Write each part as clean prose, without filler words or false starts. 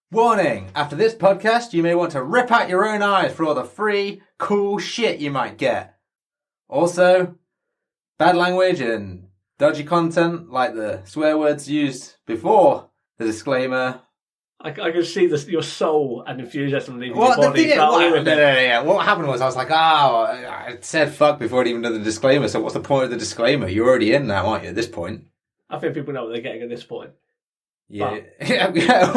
Warning! After this podcast, you may want to rip out your own eyes for all the free, cool shit you might get. Also, bad language and dodgy content like the swear words used before the disclaimer. I can see your soul and enthusiasm leaving What, your body. What happened was I was like, I said fuck before I'd even done the disclaimer, so what's the point of the disclaimer? You're already in now, aren't you, at this point? I think people know what they're getting at this point. Yeah.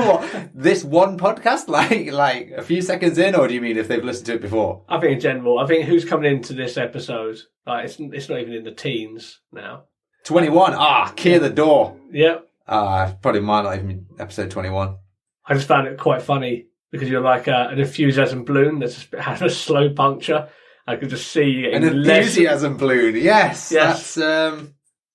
What, this one podcast, like a few seconds in, or do you mean if they've listened to it before? I think in general. I think who's coming into this episode, it's not even in the teens now. 21. Clear the door. Yep. Probably might not even be episode 21. I just found it quite funny because you're like an enthusiasm balloon that's had a slow puncture. I could just see you getting an enthusiasm balloon. Yes. That's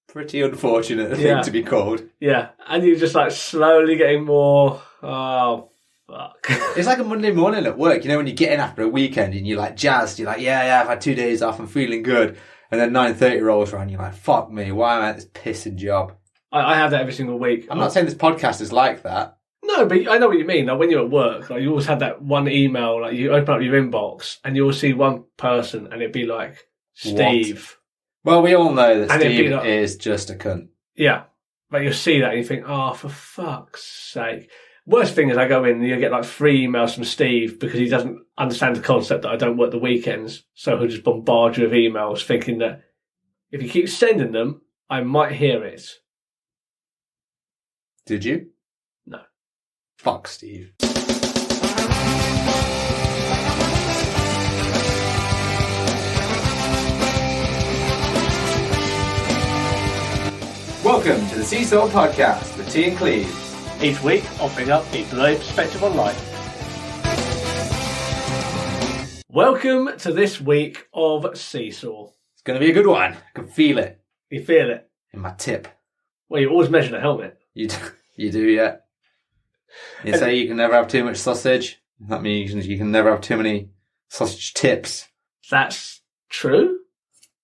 pretty unfortunate thing to be called. Yeah, and you're just like slowly getting more. Oh fuck! It's like a Monday morning at work. You know when you get in after a weekend and you're like jazzed. You're like, yeah, I've had 2 days off. I'm feeling good. And then 9:30 rolls around. You're like, fuck me. Why am I at this pissing job? I have that every single week. I'm not saying this podcast is like that. No, but I know what you mean. Like when you're at work, like you always have that one email. Like you open up your inbox and you will see one person, and it'd be like Steve. Well, we all know that Steve is just a cunt. Yeah, but you'll see that and you think, oh, for fuck's sake. Worst thing is I go in and you get like 3 emails from Steve because he doesn't understand the concept that I don't work the weekends. So he'll just bombard you with emails thinking that if you keep sending them, I might hear it. Did you? No. Fuck Steve. Welcome to the Seesaw Podcast with T and Cleves. Each week, offering up a blurry perspective on life. Welcome to this week of Seesaw. It's going to be a good one. I can feel it. You feel it? In my tip. Well, you always measure the helmet. You do, yeah. You say you can never have too much sausage. That means you can never have too many sausage tips. That's true.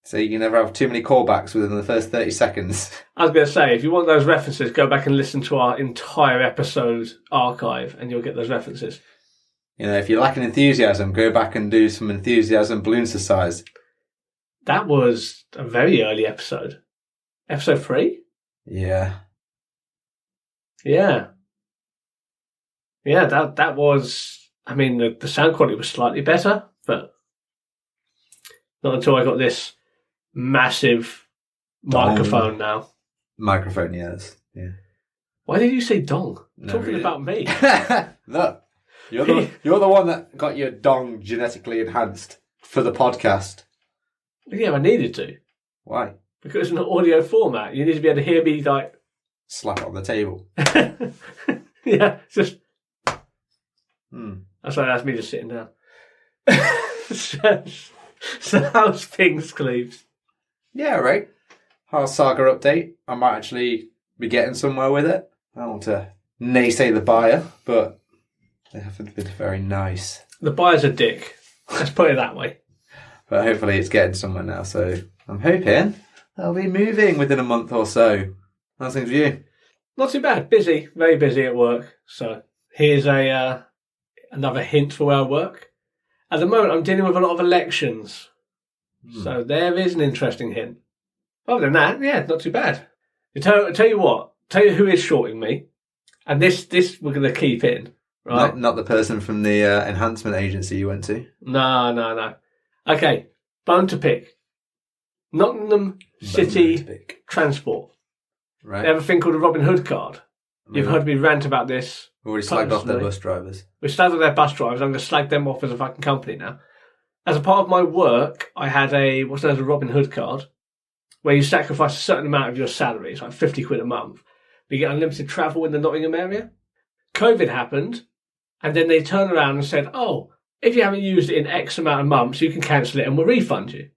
So you can never have too many callbacks within the first 30 seconds. I was going to say, if you want those references, go back and listen to our entire episode archive and you'll get those references. You know, if you're lacking enthusiasm, go back and do some enthusiasm balloon exercise. That was a very early episode. Episode 3? Yeah. Yeah. Yeah, that was... I mean, the sound quality was slightly better, but not until I got this massive microphone now. Microphone, yes. Yeah. Why did you say dong? No, Talking really. about me. Look, you're the one that got your dong genetically enhanced for the podcast. Yeah, I needed to. Why? Because in an audio format, you need to be able to hear me like... Slap it on the table. Yeah, just... That's why that's me just sitting down. So how's things, Cleves? Yeah, right. Our saga update. I might actually be getting somewhere with it. I don't want to naysay the buyer, but they haven't been very nice. The buyer's a dick. Let's put it that way. But hopefully it's getting somewhere now, so I'm hoping they'll be moving within a month or so. How's things with you? Not too bad. Busy. Very busy at work. So here's another hint for where I work. At the moment, I'm dealing with a lot of elections. So there is an interesting hint. Other than that, yeah, not too bad. Tell you what. Tell you who is shorting me. And this we're going to keep in. Right? Not the person from the enhancement agency you went to? No. Okay, bone to pick. Nottingham City Transport. Right. They have a thing called a Robin Hood card. You've heard me rant about this. We've already slagged off their bus drivers. We slagged off their bus drivers. I'm going to slag them off as a fucking company now. As a part of my work, I had what's known as a Robin Hood card, where you sacrifice a certain amount of your salary. It's like 50 quid a month. But you get unlimited travel in the Nottingham area. COVID happened, and then they turned around and said, oh, if you haven't used it in X amount of months, you can cancel it and we'll refund you.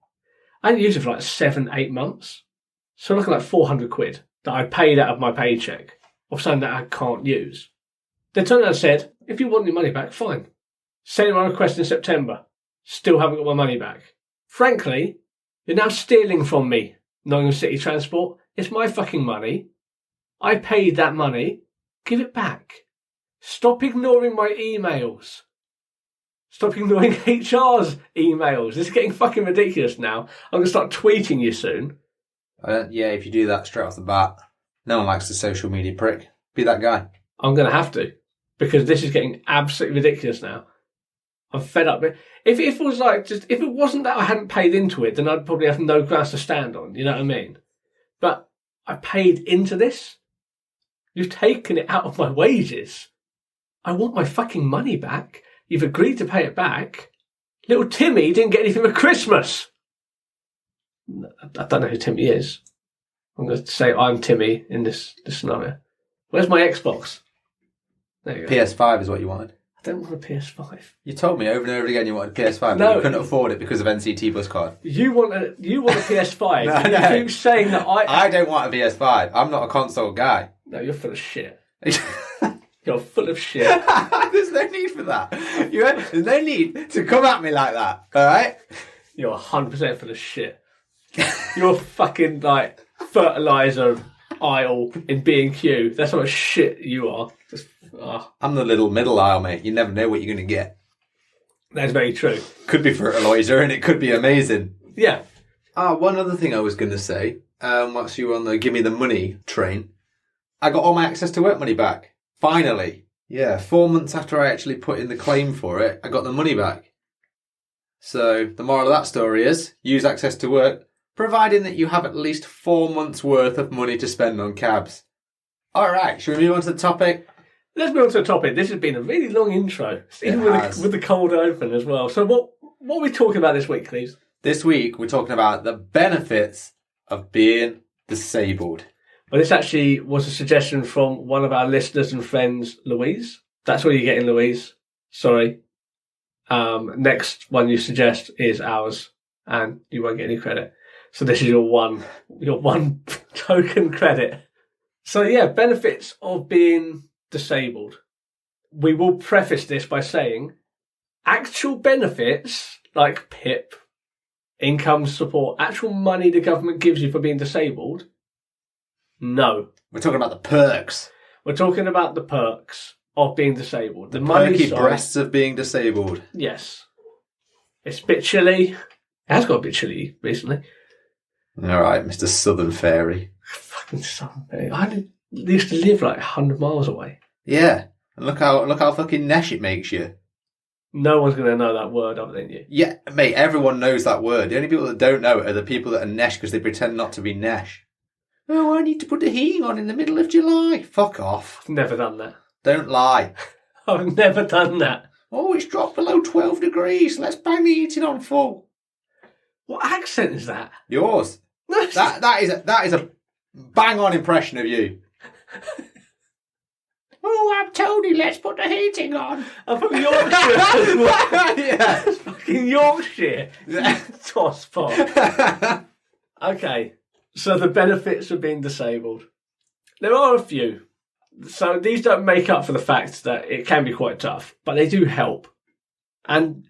I didn't use it for like 7-8 months. So I'm looking at like 400 quid that I paid out of my paycheck of something that I can't use. They turned around and said, if you want your money back, fine. Send my request in September. Still haven't got my money back. Frankly, you're now stealing from me, Nottingham City Transport. It's my fucking money. I paid that money. Give it back. Stop ignoring my emails. Stop ignoring HR's emails. This is getting fucking ridiculous now. I'm going to start tweeting you soon. Yeah, if you do that straight off the bat, no one likes the social media prick. Be that guy. I'm going to have to, because this is getting absolutely ridiculous now. I'm fed up. If it was like, just if it wasn't that I hadn't paid into it, then I'd probably have no grounds to stand on. You know what I mean? But I paid into this. You've taken it out of my wages. I want my fucking money back. You've agreed to pay it back. Little Timmy didn't get anything for Christmas. I don't know who Timmy is. I'm going to say I'm Timmy in this scenario. Where's my Xbox? There you go. PS5 is what you wanted. I don't want a PS5. You told me over and over again you wanted a PS5, No. but you couldn't afford it because of NCT bus card. You want a PS5. No, You no. keep saying that I don't want a PS5. I'm not a console guy. No, you're full of shit. You're full of shit. There's no need for that. There's no need to come at me like that. All right? You're 100% full of shit. You're fucking like fertilizer aisle in B&Q. That's how much shit you are. I'm the little middle aisle, mate. You never know what you're going to get. That's very true. Could be fertilizer and it could be amazing. Yeah. One other thing I was going to say, whilst you were on the give me the money train, I got all my access to work money back. Finally. Yeah, 4 months after I actually put in the claim for it, I got the money back. So the moral of that story is, use access to work, providing that you have at least 4 months worth of money to spend on cabs. Alright, shall we move on to the topic? Let's move on to the topic. This has been a really long intro, even with the cold open as well. So what are we talking about this week, please? This week we're talking about the benefits of being disabled. Well, this actually was a suggestion from one of our listeners and friends, Louise. That's what you're getting, Louise. Sorry. Next one you suggest is ours, and you won't get any credit. So this is your one token credit. So yeah, benefits of being disabled. We will preface this by saying actual benefits like PIP, income support, actual money the government gives you for being disabled. No. We're talking about the perks. We're talking about the perks of being disabled. The money Perky side, breasts of being disabled. yes. It's a bit chilly. It has got a bit chilly recently. Alright, Mr. Southern Fairy. Fucking something. I used to live like 100 miles away. Yeah. And look how fucking nesh it makes you. No one's going to know that word other than you. Yeah, mate, everyone knows that word. The only people that don't know it are the people that are nesh because they pretend not to be nesh. Oh, I need to put the heating on in the middle of July. Fuck off. I've never done that. Don't lie. I've never done that. Oh, it's dropped below 12 degrees. Let's bang the heating on full. What accent is that? Yours. That is a bang on impression of you. Oh, I'm Tony. Let's put the heating on. I'm from Yorkshire. Yeah. Fucking Yorkshire. Toss pot. Okay. So the benefits of being disabled. There are a few. So these don't make up for the fact that it can be quite tough, but they do help. And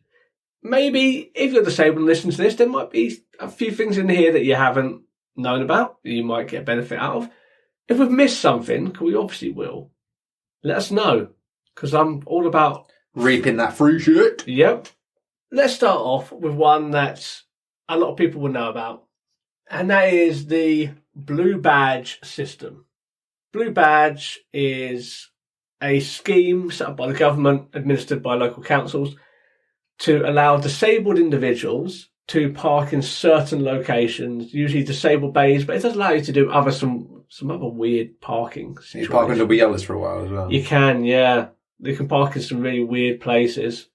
maybe if you're disabled and listen to this, there might be a few things in here that you haven't known about that you might get benefit out of. If we've missed something, because we obviously will, let us know, because I'm all about reaping that free shit. Yep. Let's start off with one that a lot of people will know about, and that is the Blue Badge system. Blue Badge is a scheme set up by the government, administered by local councils, to allow disabled individuals to park in certain locations, usually disabled bays, but it does allow you to do some other weird parking situations. You park under yellows for a while as well. You can, yeah. You can park in some really weird places.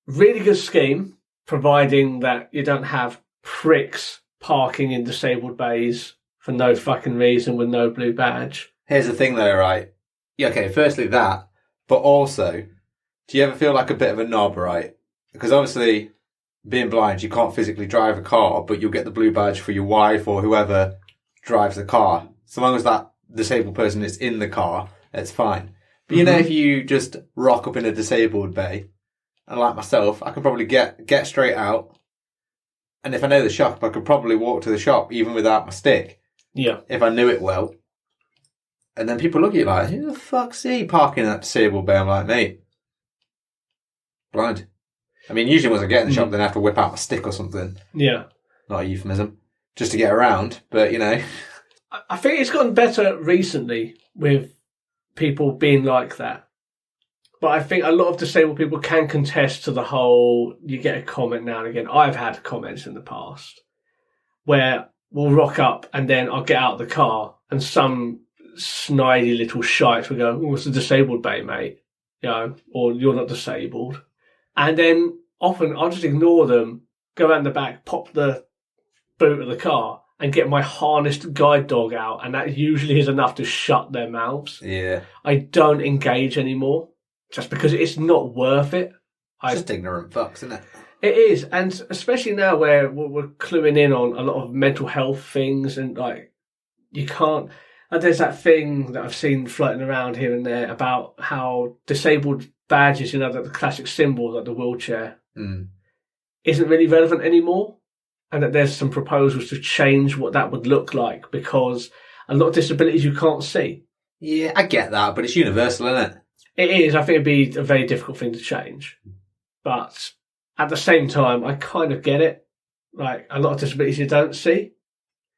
Really good scheme, providing that you don't have pricks parking in disabled bays for no fucking reason with no blue badge. Here's the thing though, right? Yeah, okay, firstly that, but also, do you ever feel like a bit of a knob, right? Because obviously, being blind, you can't physically drive a car, but you'll get the blue badge for your wife or whoever drives the car. So long as that disabled person is in the car, it's fine. But you know, if you just rock up in a disabled bay, and like myself, I can probably get straight out, and if I know the shop, I could probably walk to the shop even without my stick. Yeah. If I knew it well. And then people look at you like, who the fuck's he parking in that disabled bay? I'm like, mate, blind. I mean, usually once I get in the shop, then I have to whip out a stick or something. Yeah. Not a euphemism. Just to get around, but, you know. I think it's gotten better recently with people being like that. But I think a lot of disabled people can contest to the whole, you get a comment now and again. I've had comments in the past where we'll rock up and then I'll get out of the car and some snidey little shite will go, oh, it's a disabled bay, mate. You know, or you're not disabled. And then often I'll just ignore them, go around the back, pop the boot of the car and get my harnessed guide dog out. And that usually is enough to shut their mouths. Yeah. I don't engage anymore. Just because it's not worth it. Just ignorant fucks, isn't it? It is, and especially now where we're cluing in on a lot of mental health things, and like you can't. And there's that thing that I've seen floating around here and there about how disabled badges, you know, the classic symbol, like the wheelchair, isn't really relevant anymore, and that there's some proposals to change what that would look like because a lot of disabilities you can't see. Yeah, I get that, but it's universal, isn't it? It is. I think it'd be a very difficult thing to change. But at the same time, I kind of get it. Like, a lot of disabilities you don't see.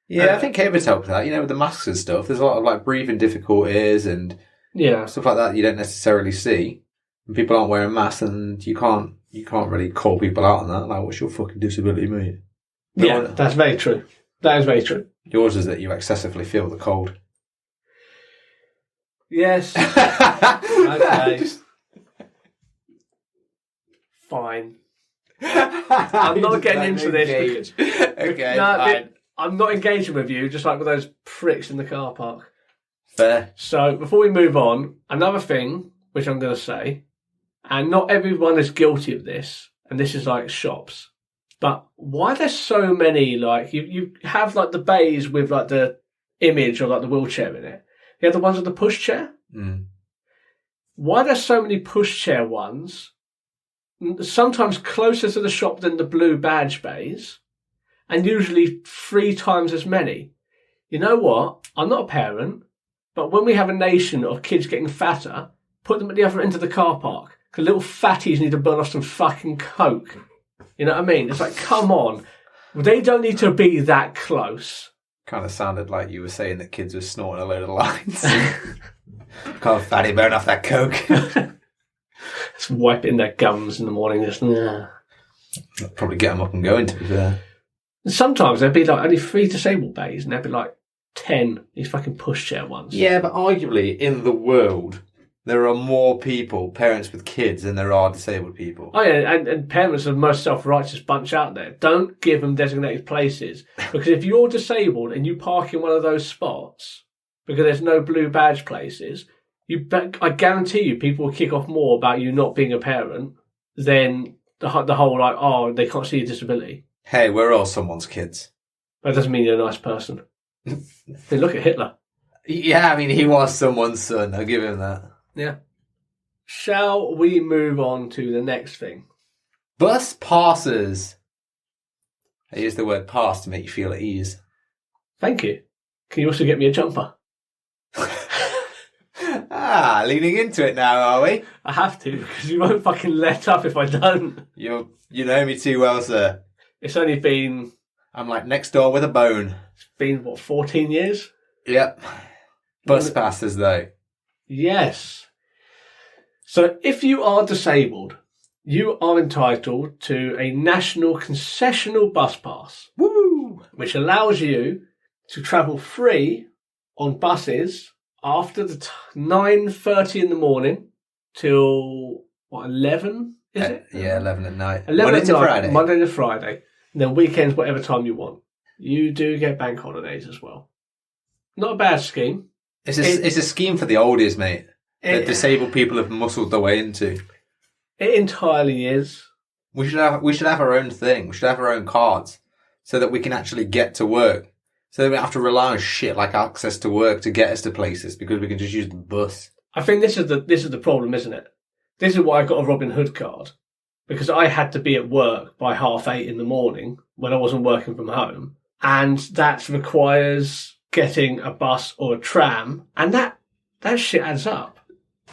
Yeah, I think COVID's helped that. You know, with the masks and stuff, there's a lot of, like, breathing difficulties and stuff like that you don't necessarily see. And people aren't wearing masks and you can't really call people out on that. Like, what's your fucking disability, mate? That's very true. That is very true. Yours is that you excessively feel the cold. Yes. Okay. Fine. I'm not getting into this. Okay, fine. I'm not engaging with you, just like with those pricks in the car park. Fair. So, before we move on, another thing, which I'm going to say, and not everyone is guilty of this, and this is like shops, but why there's so many, like, you have like the bays with like the image or like the wheelchair in it. You have the ones with the pushchair. Why there's so many pushchair ones, sometimes closer to the shop than the blue badge bays, and usually 3 times as many? You know what? I'm not a parent, but when we have a nation of kids getting fatter, put them at the other end of the car park, because little fatties need to burn off some fucking coke. You know what I mean? It's like, come on. They don't need to be that close. Kind of sounded like you were saying that kids were snorting a load of lines. Can't fatty burn off that coke. Just wiping their gums in the morning. Just, probably get them up and going, to be fair. Sometimes there'd be like only 3 disabled bays, and there'd be like 10 these fucking pushchair ones. Yeah, but arguably in the world, there are more people, parents with kids, than there are disabled people. Oh yeah, and parents are the most self-righteous bunch out there. Don't give them designated places, because if you're disabled and you park in one of those spots because there's no blue badge places, I guarantee you people will kick off more about you not being a parent than the whole like, oh, they can't see your disability. Hey, we're all someone's kids. That doesn't mean you're a nice person. They look at Hitler. Yeah, I mean, he was someone's son. I'll give him that. Yeah. Shall we move on to the next thing? Bus passes. I use the word pass to make you feel at ease. Thank you. Can you also get me a jumper? Leaning into it now, are we? I have to, because you won't fucking let up if I don't. You know me too well, sir. It's only been... I'm like next door with a bone. It's been, 14 years? Yep. Bus passes, though. Yes. So if you are disabled, you are entitled to a national concessional bus pass. Woo! Which allows you to travel free on buses after the 9:30 in the morning till, 11, is it? Yeah, 11 at night. 11 Monday at to night, Friday. Monday to Friday. And then weekends, whatever time you want. You do get bank holidays as well. Not a bad scheme. It's a scheme for the oldies, mate. That disabled people have muscled their way into. It entirely is. We should have our own thing. We should have our own cards so that we can actually get to work. So that we don't have to rely on shit like access to work to get us to places because we can just use the bus. I think this is the problem, isn't it? This is why I got a Robin Hood card. Because I had to be at work by 8:30 in the morning when I wasn't working from home. And that requires getting a bus or a tram. And that that shit adds up.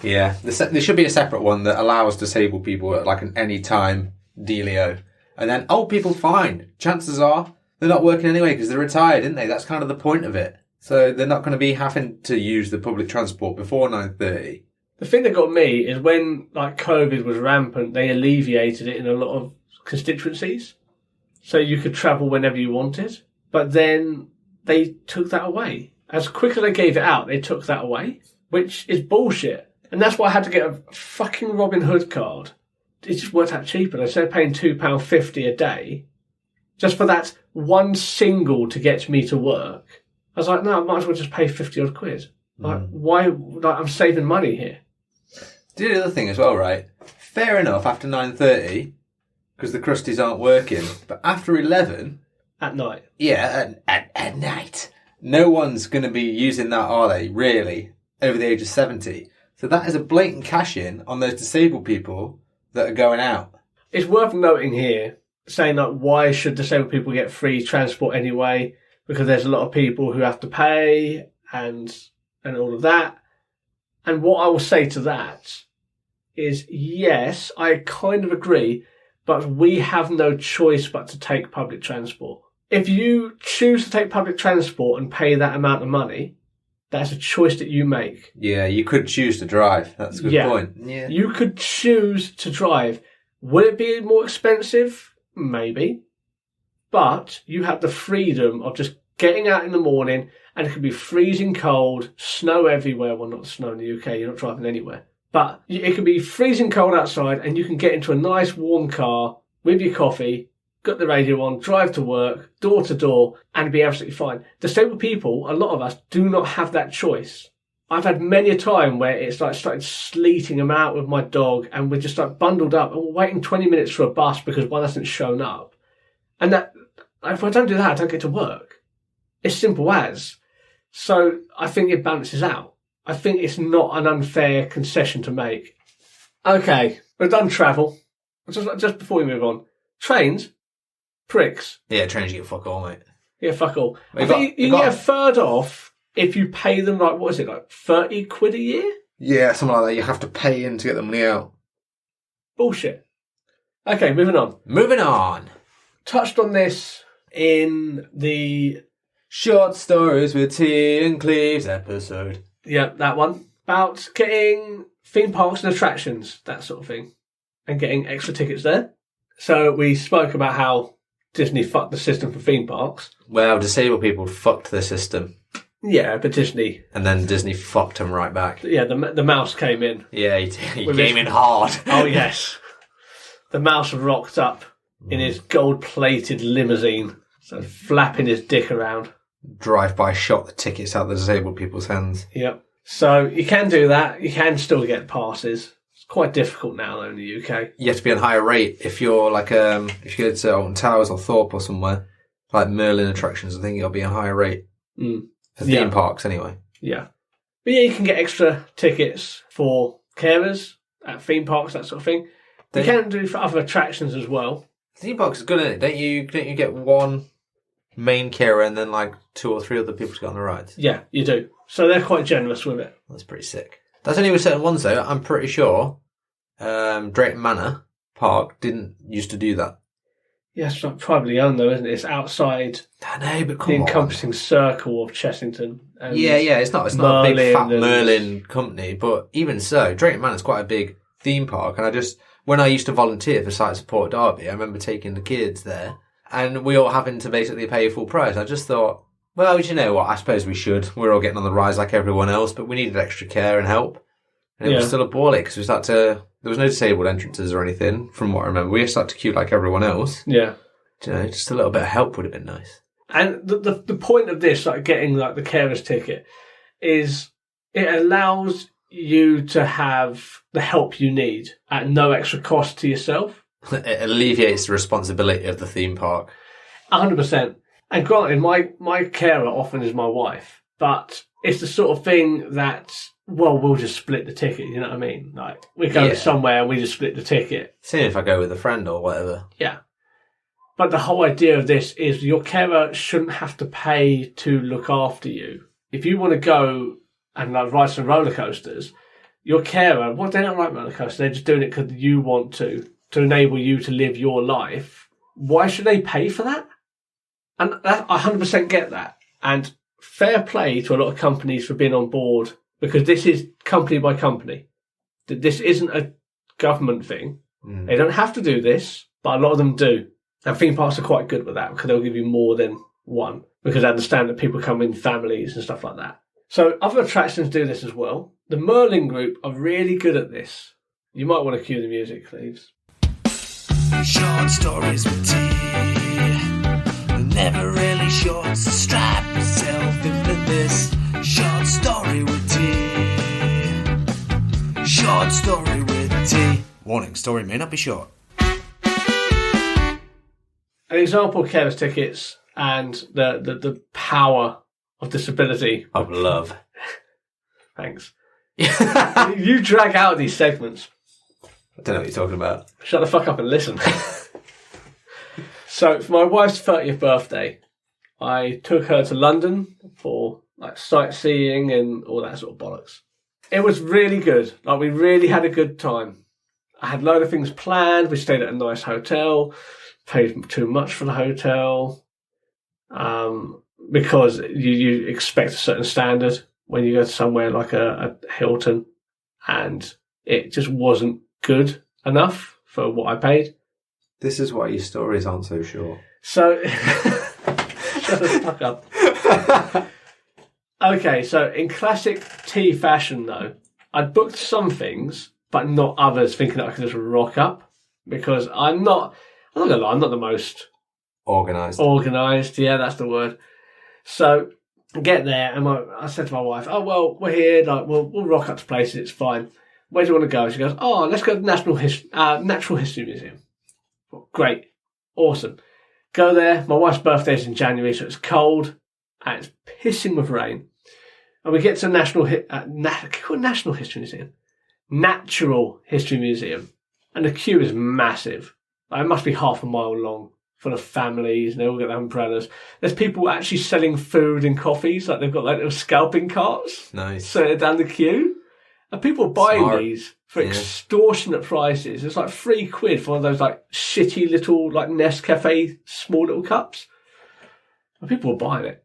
Yeah, there should be a separate one that allows disabled people at like an anytime dealio. And then old people, fine. Chances are they're not working anyway because they're retired, isn't they? That's kind of the point of it. So they're not going to be having to use the public transport before 9:30. The thing that got me is when like COVID was rampant, they alleviated it in a lot of constituencies. So you could travel whenever you wanted. But then they took that away. As quick as they gave it out, they took that away, which is bullshit. And that's why I had to get a fucking Robin Hood card. It just worked out cheaper. Instead of paying £2.50 a day, just for that one single to get me to work, I was like, no, I might as well just pay 50 odd quid. Like, why? Like, I'm saving money here. Do the other thing as well, right? Fair enough after 9:30, because the crusties aren't working. But after 11... At night. Yeah, at night. No one's going to be using that, are they, really, over the age of 70? So that is a blatant cash-in on those disabled people that are going out. It's worth noting here, saying that why should disabled people get free transport anyway? Because there's a lot of people who have to pay and all of that. And what I will say to that is, yes, I kind of agree, but we have no choice but to take public transport. If you choose to take public transport and pay that amount of money, that's a choice that you make. Yeah, you could choose to drive. That's a good point. Yeah. You could choose to drive. Would it be more expensive? Maybe. But you have the freedom of just getting out in the morning, and it could be freezing cold, snow everywhere. Well, not snow in the UK, you're not driving anywhere. But it could be freezing cold outside, and you can get into a nice warm car with your coffee, got the radio on, drive to work, door to door, and be absolutely fine. Disabled people, a lot of us, do not have that choice. I've had many a time where it's like started sleeting them out with my dog, and we're just like bundled up, and we're waiting 20 minutes for a bus because one hasn't shown up. And that, if I don't do that, I don't get to work. It's simple as. So I think it balances out. I think it's not an unfair concession to make. Okay, we've done travel. Just before we move on. Trains, pricks. Yeah, trains you get fuck all, mate. Yeah, fuck all. I think you get a third off if you pay them, like, what is it, like 30 quid a year? Yeah, something like that. You have to pay in to get the money out. Bullshit. Okay, moving on. Moving on. Touched on this in the Short Stories with Tea and Cleaves episode. Yeah, that one. About getting theme parks and attractions, that sort of thing, and getting extra tickets there. So we spoke about how Disney fucked the system for theme parks. Well, disabled people fucked the system. Yeah, but Disney... And then Disney fucked them right back. Yeah, the mouse came in. Yeah, he came in hard. Oh, yes. The mouse rocked up in his gold-plated limousine, so flapping his dick around. Drive-by shot the tickets out of the disabled people's hands. Yep. So you can do that. You can still get passes. It's quite difficult now, though, in the UK. You have to be on higher rate if you're like if you go to Alton Towers or Thorpe or somewhere, like Merlin attractions. I think you'll be on higher rate for theme parks anyway. Yeah, but yeah, you can get extra tickets for carers at theme parks, that sort of thing. You can do for other attractions as well. Theme parks is good, isn't it? Don't you get one main carer and then like 2 or 3 other people to get on the rides? Yeah, you do. So they're quite generous with it. That's pretty sick. That's only with certain ones though. I'm pretty sure Drayton Manor Park didn't used to do that. Yeah, it's not privately owned though, isn't it? It's outside I know, but the encompassing circle of Chessington. And yeah, it's not a big fat Merlin company, but even so, Drayton Manor's quite a big theme park. And when I used to volunteer for Site Support Derby, I remember taking the kids there, and we all having to basically pay full price. I just thought, well, you know what? I suppose we should. We're all getting on the rise like everyone else, but we needed extra care and help. And it was still a ball because there was no disabled entrances or anything, from what I remember. We just had to queue like everyone else. Yeah. You know, just a little bit of help would have been nice. And the point of this, like getting like the carer's ticket, is it allows you to have the help you need at no extra cost to yourself. It alleviates the responsibility of the theme park. 100%. And granted, my carer often is my wife, but it's the sort of thing that, well, we'll just split the ticket, you know what I mean? Like, we go somewhere and we just split the ticket. Same if I go with a friend or whatever. Yeah. But the whole idea of this is your carer shouldn't have to pay to look after you. If you want to go and like ride some roller coasters, your carer, well, they don't like roller coasters. They're just doing it because you want to enable you to live your life. Why should they pay for that? And I 100% get that. And fair play to a lot of companies for being on board, because this is company by company. This isn't a government thing. They don't have to do this, but a lot of them do. And theme parks are quite good with that because they'll give you more than one, because they understand that people come in families and stuff like that. So other attractions do this as well. The Merlin Group are really good at this. You might want to cue the music, Cleves. Short stories with tea, never really short, so strap yourself into this. Short story with tea. Short story with tea. Warning, story may not be short. An example of careless tickets and the power of disability. Of love. Thanks. You drag out these segments. I don't know what you're talking about. Shut the fuck up and listen. So, for my wife's 30th birthday, I took her to London for like sightseeing and all that sort of bollocks. It was really good. Like, we really had a good time. I had a load of things planned. We stayed at a nice hotel. Paid too much for the hotel. Because you expect a certain standard when you go to somewhere like a Hilton, and it just wasn't good enough for what I paid. This is why your stories aren't so short. So, shut the fuck up. Okay, so in classic tea fashion, though, I'd booked some things, but not others, thinking that I could just rock up, because I'm not gonna lie, I'm not the most organised. Yeah, that's the word. So I get there, and I said to my wife, "Oh well, we're here. Like, we'll rock up to places. It's fine. Where do you want to go?" She goes, "Oh, let's go to the Natural History Museum." Well, great, awesome. Go there. My wife's birthday is in January, so it's cold and it's pissing with rain. And we get to Natural History Museum, Natural History Museum, and the queue is massive. Like, it must be half a mile long, full of families, and they all get their umbrellas. There's people actually selling food and coffees, like they've got like little scalping carts. Nice. So down the queue. And people are buying these for extortionate prices. It's like £3 for one of those like shitty little like Nescafe small little cups. And people were buying it.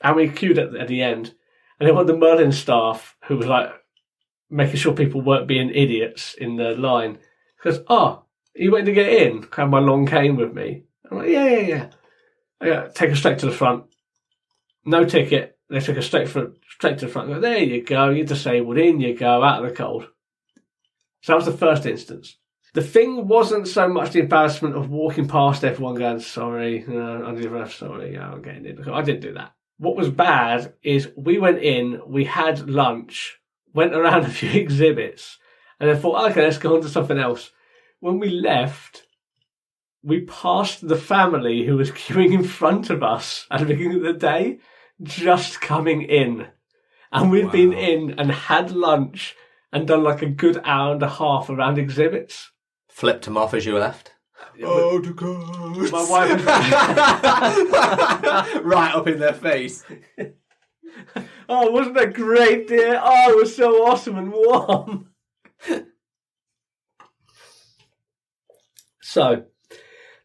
And we queued at the end. And then one of the Merlin staff, who was like making sure people weren't being idiots in the line, goes, "Oh, you waiting to get in?" I had my long cane with me. I'm like, yeah. Take us straight to the front. No ticket. They took us straight to the front. Go, "There you go. You're disabled. In you go, out of the cold." So that was the first instance. The thing wasn't so much the embarrassment of walking past everyone going, "Sorry, sorry, I'm getting in." I didn't do that. What was bad is we went in, we had lunch, went around a few exhibits, and then thought, "Okay, let's go on to something else." When we left, we passed the family who was queuing in front of us at the beginning of the day, just coming in. And we'd been in and had lunch and done like a good hour and a half around exhibits. Flipped them off as you left. Oh, to God. My wife was right up in their face. "Oh, wasn't that great, dear? Oh, it was so awesome and warm." So,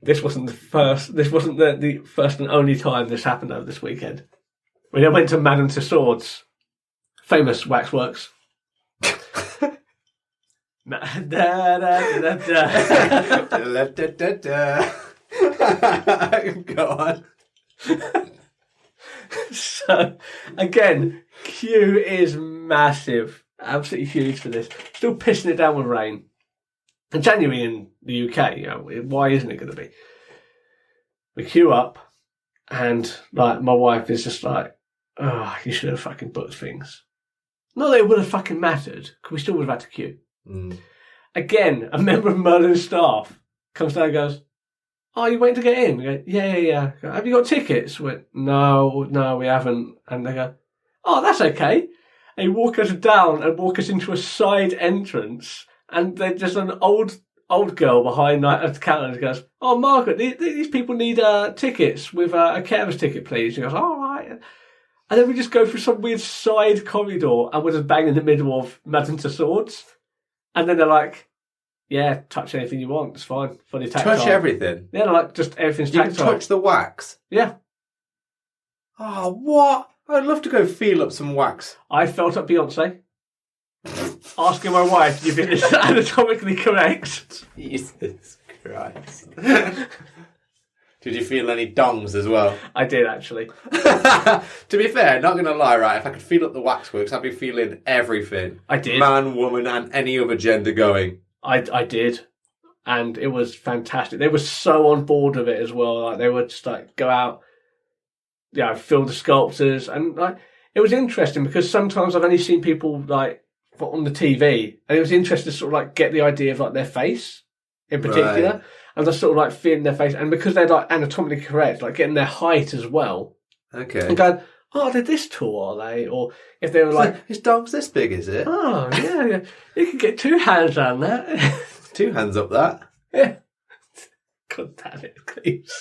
this wasn't the first and only time this happened over this weekend. We then went to Madame Tussauds, famous waxworks. Go on. So, again, queue is massive. Absolutely huge for this. Still pissing it down with rain. And January in the UK, you know, why isn't it going to be? We queue up, and like my wife is just like, "Oh, you should have fucking booked things." Not that it would have fucking mattered, because we still would have had to queue. Again, a member of Merlin's staff comes down and goes, "Oh, you waiting to get in?" We go, Yeah. Go, "Have you got tickets?" We went, No, we haven't. And they go, "Oh, that's okay." And he walk us down and walk us into a side entrance, and there's just an old girl behind the counter and goes, "Oh, Margaret, these people need tickets with a carer's ticket, please." She goes, "All right." And then we just go through some weird side corridor and we're just bang in the middle of Madame Tussauds. And then they're like, yeah, touch anything you want. It's fine. Fully tactile. Touch everything. Yeah, they're like, just everything's You can tactile. touch the wax. Yeah. Oh, what? I'd love to go feel up some wax. I felt up Beyonce. Asking my wife, do you think this is anatomically correct? Jesus Christ. Did you feel any dongs as well? I did, actually. To be fair, not going to lie, right, if I could feel up the waxworks, I'd be feeling everything. I did. Man, woman, and any other gender going. I did. And it was fantastic. They were so on board with it as well. Like, they would just like go out, fill the sculptures. And like, it was interesting because sometimes I've only seen people like on the TV, and it was interesting to sort of like get the idea of like their face in particular. Right. And just sort of like feeling their face, and because they're like anatomically correct, like getting their height as well. Okay. And going, oh, they're this tall, are they? Or if they were like, his dog's this big, is it? Oh, yeah. You can get 2 hands on that. 2 hands up that. Yeah. God damn it, please.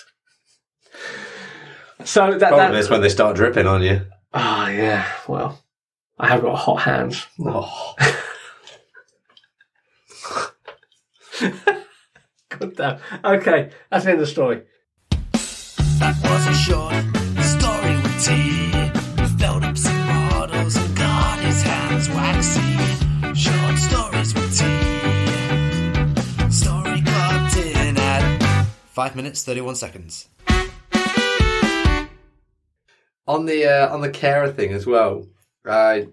So Problem is when they start dripping on you. Oh, yeah. Well, I have got hot hands. Oh. God damn. Okay, that's the end of the story. That was a short story with T. He felt up some models and got his hands waxy. Short stories with T. Story clocked in at 5 minutes 31 seconds. On the carer thing as well, I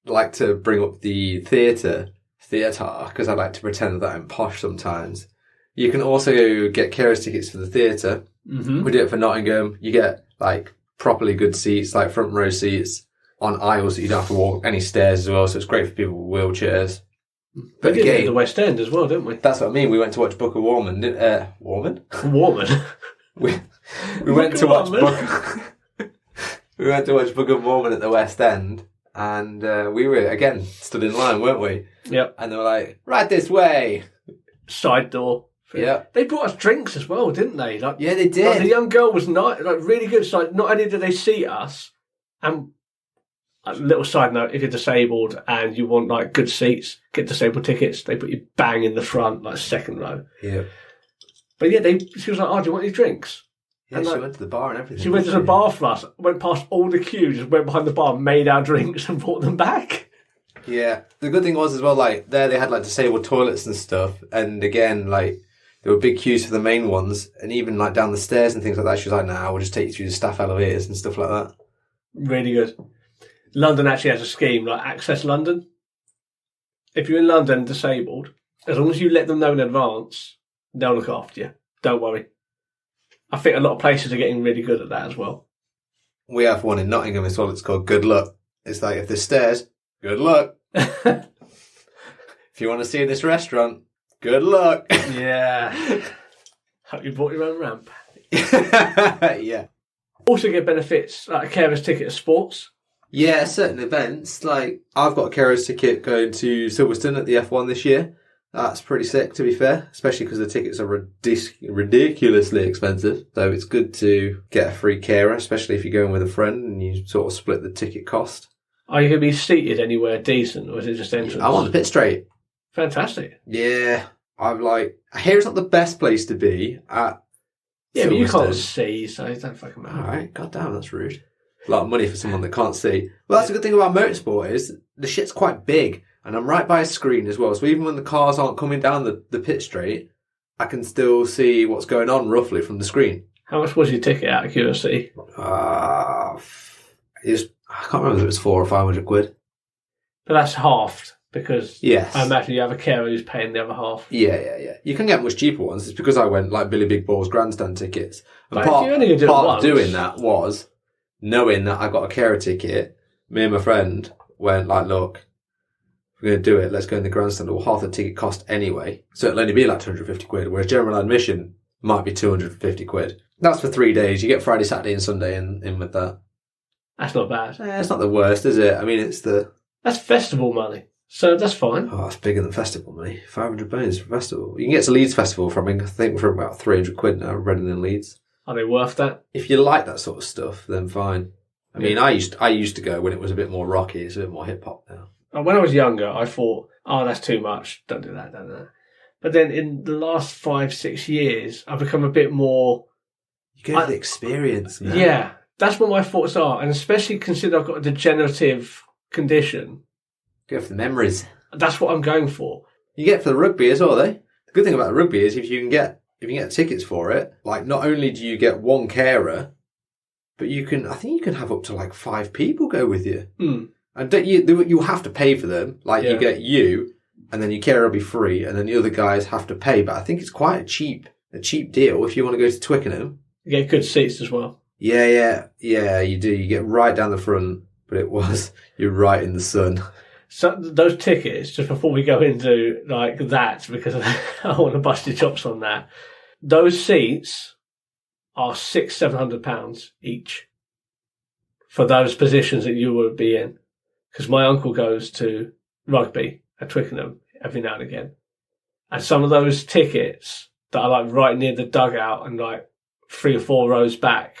like to bring up the theatre because I like to pretend that I'm posh sometimes. You can also get carers tickets for the theatre. Mm-hmm. We do it for Nottingham. You get like properly good seats, like front row seats on aisles that you don't have to walk any stairs as well. So it's great for people with wheelchairs. But we did it at the West End as well, didn't we? That's what I mean. We went to watch Book of Mormon. Mormon? Mormon. we went to watch We went to watch Book of Mormon at the West End, and we were again stood in line, weren't we? Yep. And they were like, "Right this way." Side door. Yeah. They brought us drinks as well, didn't they? Like, yeah, they did. Like, the young girl was really good. So like, not only did they seat us, and a little side note, if you're disabled and you want like good seats, get disabled tickets. They put you bang in the front, like second row. Yeah. But yeah, she was like, "Oh, do you want any drinks?" Yeah, and she went to the bar and everything. She went to the bar for us, went past all the queues, just went behind the bar, made our drinks and brought them back. Yeah. The good thing was as well, like, there they had, like, disabled toilets and stuff. And again, like, there were big queues for the main ones. And even, like, down the stairs and things like that, she was like, "Nah, we'll just take you through the staff elevators and stuff like that." Really good. London actually has a scheme, like Access London. If you're in London disabled, as long as you let them know in advance, they'll look after you. Don't worry. I think a lot of places are getting really good at that as well. We have one in Nottingham as well. It's called Good Luck. It's like, if there's stairs, good luck. If you want to see this restaurant, good luck. Yeah. Hope you bought your own ramp. Yeah. Also get benefits like a carer's ticket at sports. Yeah, certain events. Like, I've got a carer's ticket going to Silverstone at the F1 this year. That's pretty sick, to be fair, especially because the tickets are ridiculously expensive. So it's good to get a free carer, especially if you're going with a friend and you sort of split the ticket cost. Are you going to be seated anywhere decent, or is it just entrance? I'm on the pit straight. Fantastic. Yeah, I'm like, here it's not the best place to be at. Yeah, but you can't see, so it don't fucking matter. All right, goddamn, that's rude. A lot of money for someone that can't see. Well, that's the good thing about motorsport is the shit's quite big. And I'm right by a screen as well, so even when the cars aren't coming down the pit straight, I can still see what's going on roughly from the screen. How much was your ticket out of curiosity? I can't remember if it was 400 or 500 quid. But that's halved, because yes. I imagine you have a carer who's paying the other half. Yeah. You can get much cheaper ones. It's because I went like Billy Big Ball's grandstand tickets. And part of doing that was knowing that I got a carer ticket. Me and my friend went like, "Look, if we're going to do it, let's go in the grandstand." Well, half the ticket cost anyway, so it'll only be like 250 quid, whereas general admission might be 250 quid. That's for 3 days. You get Friday, Saturday and Sunday in with that. That's not bad. It's not the worst, is it? I mean, that's festival money, so that's fine. Oh, that's bigger than festival money. £500 for festival. You can get to Leeds Festival for, I think, for about 300 quid now, Reading and Leeds. Are they worth that? If you like that sort of stuff, then fine. I mean, I used to go when it was a bit more rocky. It's a bit more hip hop now. When I was younger, I thought, oh, that's too much. Don't do that, don't do that. But then in the last 5-6 years, I've become a bit more... You go for the experience, man. Yeah, that's what my thoughts are. And especially consider I've got a degenerative condition. Go for the memories. That's what I'm going for. You get it for the rugby as well, though. The good thing about the rugby is if you can get tickets for it, like not only do you get one carer, but I think you can have up to like 5 people go with you. Mm. And you'll have to pay for them. Like you get you, and then your carer will be free, and then the other guys have to pay. But I think it's quite a cheap deal if you want to go to Twickenham. You get good seats as well. Yeah, you do. You get right down the front, but you're right in the sun. So those tickets, just before we go into like that, because I want to bust your chops on that, those seats are £600-700 each for those positions that you would be in. Because my uncle goes to rugby at Twickenham every now and again. And some of those tickets that are like right near the dugout and like 3 or 4 rows back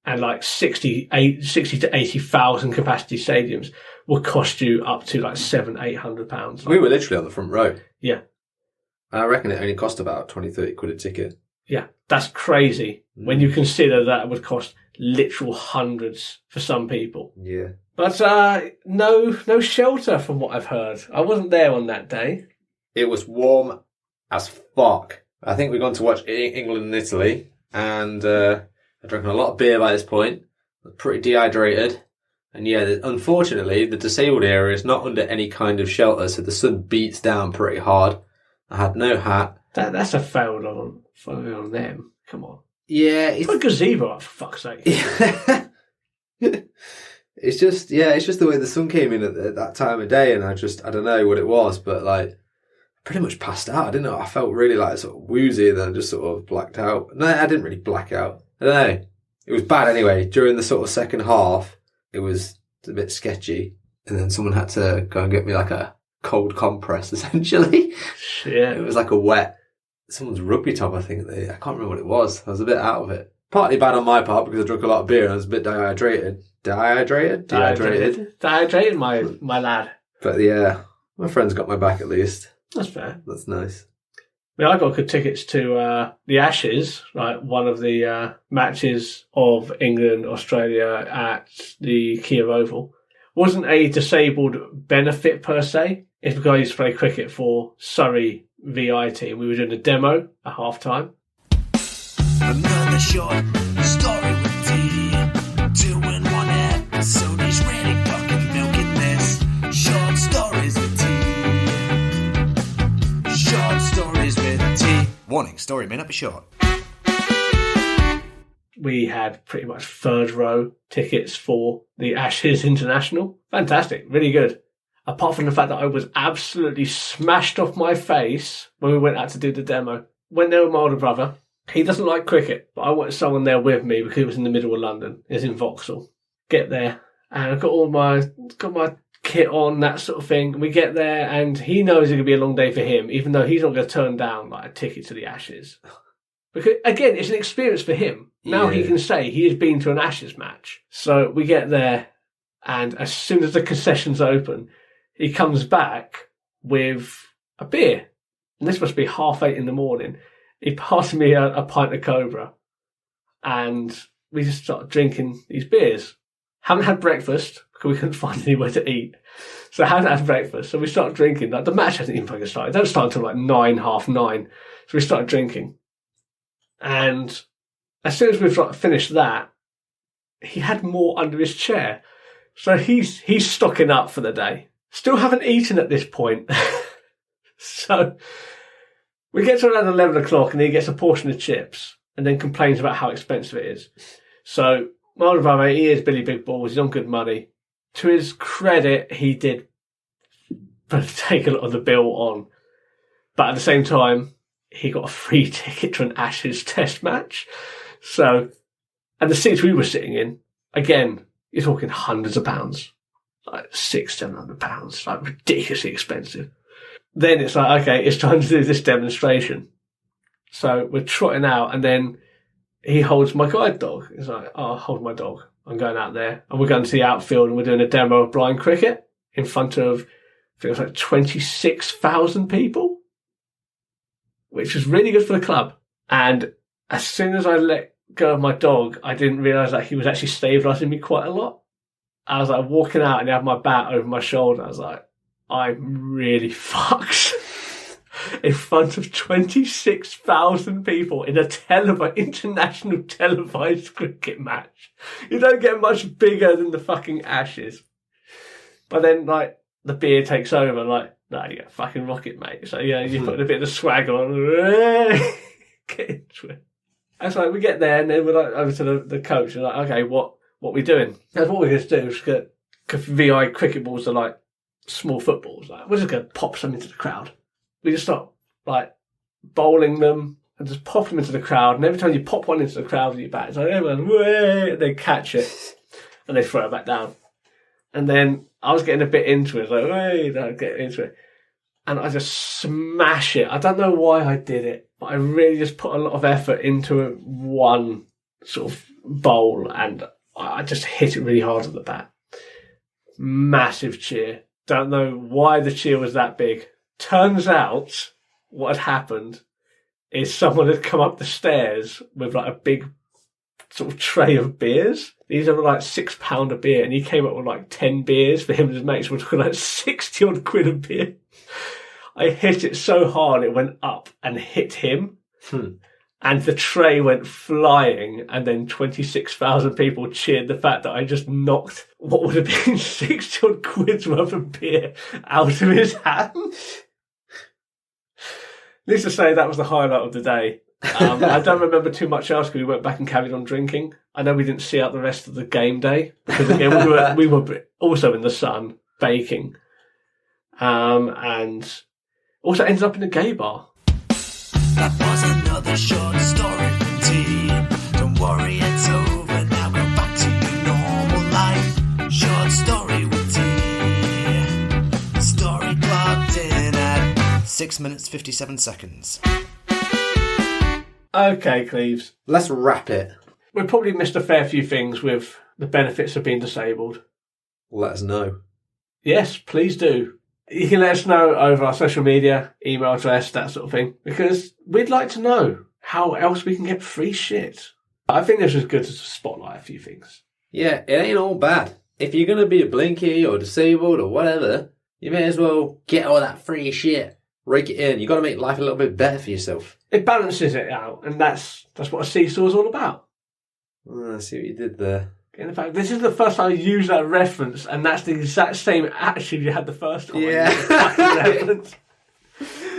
and like 60 to 80,000 capacity stadiums will cost you up to like £700-800. We were literally on the front row. Yeah. And I reckon it only cost about 20-30 quid a ticket. Yeah, that's crazy when you consider that it would cost literal hundreds for some people. Yeah. But no shelter from what I've heard. I wasn't there on that day. It was warm as fuck. I think we've gone to watch England and Italy, and I'd drinking a lot of beer by this point. I was pretty dehydrated. And yeah, unfortunately, the disabled area is not under any kind of shelter, so the sun beats down pretty hard. I had no hat. That's a failed on them. Come on. Yeah. Put a gazebo up, for fuck's sake. It's just the way the sun came in at that time of day, and I don't know what it was, but like, I pretty much passed out. I didn't know. I felt really like sort of woozy, and then I just sort of blacked out. No, I didn't really black out. I don't know. It was bad anyway. During the sort of second half, it was a bit sketchy, and then someone had to go and get me like a cold compress, essentially. Yeah. It was like someone's rugby top, I think. I can't remember what it was. I was a bit out of it. Partly bad on my part because I drank a lot of beer and I was a bit dehydrated. Dehydrated, my lad. But yeah, my friends got my back at least. That's fair. That's nice. I mean, I got good tickets to the Ashes, right? One of the matches of England, Australia at the Kia Oval. Wasn't a disabled benefit per se. It's because I used to play cricket for Surrey VI team. We were doing a demo at half time. Another short story with T. 2 in 1 episode. He's really fucking milking this. Short stories with T. Short stories with T. Warning, story may not be short. We had pretty much third row tickets for the Ashes International. Fantastic, really good. Apart from the fact that I was absolutely smashed off my face when we went out to do the demo. Went there with my older brother. He doesn't like cricket, but I wanted someone there with me because he was in the middle of London. He's in Vauxhall. Get there, and I've got my kit on, that sort of thing. We get there, and he knows it's going to be a long day for him, even though he's not going to turn down like a ticket to the Ashes. Because, again, it's an experience for him. Now he can say he has been to an Ashes match. So we get there, and as soon as the concessions open, he comes back with a beer. And this must be 8:30 in the morning. He passed me a pint of Cobra, and we just started drinking these beers. Haven't had breakfast because we couldn't find anywhere to eat. So I hadn't had breakfast. So we started drinking. Like, the match hasn't even fucking started. It don't start until like 9, half 9. So we started drinking. And as soon as we've finished that, he had more under his chair. So he's stocking up for the day. Still haven't eaten at this point. So we get to around 11 o'clock and he gets a portion of chips and then complains about how expensive it is. So my older brother, he is Billy Big Balls. He's on good money. To his credit, he did take a lot of the bill on. But at the same time, he got a free ticket to an Ashes test match. So, and the seats we were sitting in, again, you're talking hundreds of pounds. Like £600-700, like ridiculously expensive. Then it's like, okay, it's time to do this demonstration. So we're trotting out, and then he holds my guide dog. He's like, oh, I'll hold my dog. I'm going out there. And we're going to the outfield and we're doing a demo of blind cricket in front of, I think it was like 26,000 people, which was really good for the club. And as soon as I let go of my dog, I didn't realise that he was actually stabilising me quite a lot. I was like walking out and he had my bat over my shoulder. I was like, I'm really fucked. In front of 26,000 people in a international televised cricket match. You don't get much bigger than the fucking Ashes. But then, like, the beer takes over, like, no, you got fucking rocket, mate. So, yeah, you put a bit of swag on. Get into it. And so we get there and then we're like over to the coach and like, okay, what we doing? That's what we're going to do. Is get, VI cricket balls are like small footballs. Like, we're just going to pop some into the crowd. We just start like bowling them and just pop them into the crowd. And every time you pop one into the crowd with your bat, it's like everyone, way, and they catch it and they throw it back down. And then I was getting a bit into it, like, way, get into it. And I just smash it. I don't know why I did it, but I really just put a lot of effort into one sort of bowl and I just hit it really hard with the bat. Massive cheer. Don't know why the cheer was that big. Turns out what had happened is someone had come up the stairs with like a big sort of tray of beers. These are like £6 a beer, and he came up with like 10 beers for him and his mates. We're talking like 60 odd quid a beer. I hit it so hard it went up and hit him. And the tray went flying, and then 26,000 people cheered the fact that I just knocked what would have been 60 odd quid's worth of beer out of his hand. Needless to say, that was the highlight of the day. I don't remember too much else because we went back and carried on drinking. I know we didn't see out the rest of the game day because again we were also in the sun baking, and also ended up in a gay bar. That was another short story from T. Don't worry, it's over now. Go back to your normal life. Short story with T. Story clocked in at 6 minutes 57 seconds. Okay, Cleves. Let's wrap it. We probably missed a fair few things with the benefits of being disabled. Let us know. Yes, please do. You can let us know over our social media, email address, that sort of thing, because we'd like to know how else we can get free shit. I think this was good to spotlight a few things. Yeah, it ain't all bad. If you're going to be a blinky or disabled or whatever, you may as well get all that free shit. Rake it in. You've got to make life a little bit better for yourself. It balances it out, and that's what a seesaw is all about. Oh, I see what you did there. In fact, this is the first time I used that reference, and that's the exact same attitude you had the first time. Yeah.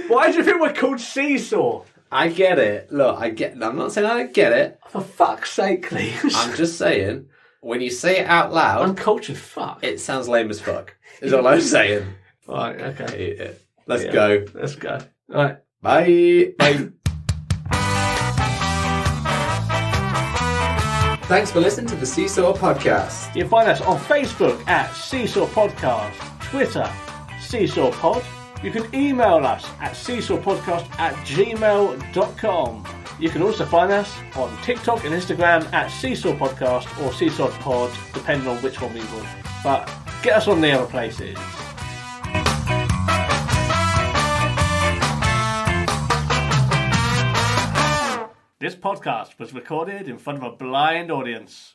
Why do you think we're called seesaw? I get it. Look, I'm not saying I don't get it. For fuck's sake, please. I'm just saying, when you say it out loud, uncultured fuck. It sounds lame as fuck. Is all I'm saying. Right, okay. Let's go. Let's go. All right. Bye. Bye. Thanks for listening to the Seesaw Podcast. You can find us on Facebook at Seesaw Podcast, Twitter, Seesaw Pod. You can email us at seesawpodcast@gmail.com. You can also find us on TikTok and Instagram at Seesaw Podcast or Seesaw Pod, depending on which one we want. But get us on the other places. This podcast was recorded in front of a blind audience.